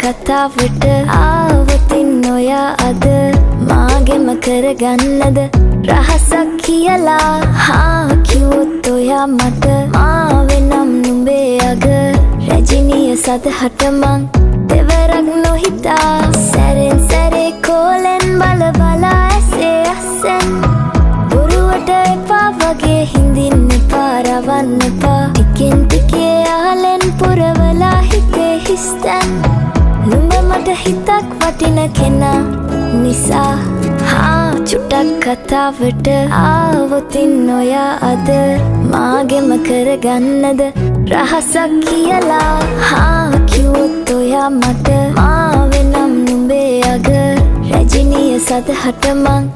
කතාවට ආවතින් ඔයා අද මාගෙම කරගන්නද රහසක් කියලා හා කිව්වොත් ඔයා මට මාවෙනම් නුඹේ අග රජිනිය සදහට මං දෙවරක් නොහිතා සැරෙන් සැරේ කෝලෙන් බල බලා ඇසේ අස්සෙන් බොරුවට එපා වගේ හිඳින්න එපා රවන්න එපා ටිකෙන් ටිකේ ආලෙන් පුරවලා හිතේ හිස්තැන් නුඹ මට හිතක් වටින කෙනා නිසා හා චුට්ටක් කතාවට ආවොතින් ඔයා අද මාගෙම කරගන්නද රහසක් කියලා හා කිව්වොත් ඔයා මට මාවෙනම් නුඹේ අග රජිනිය සදහට මං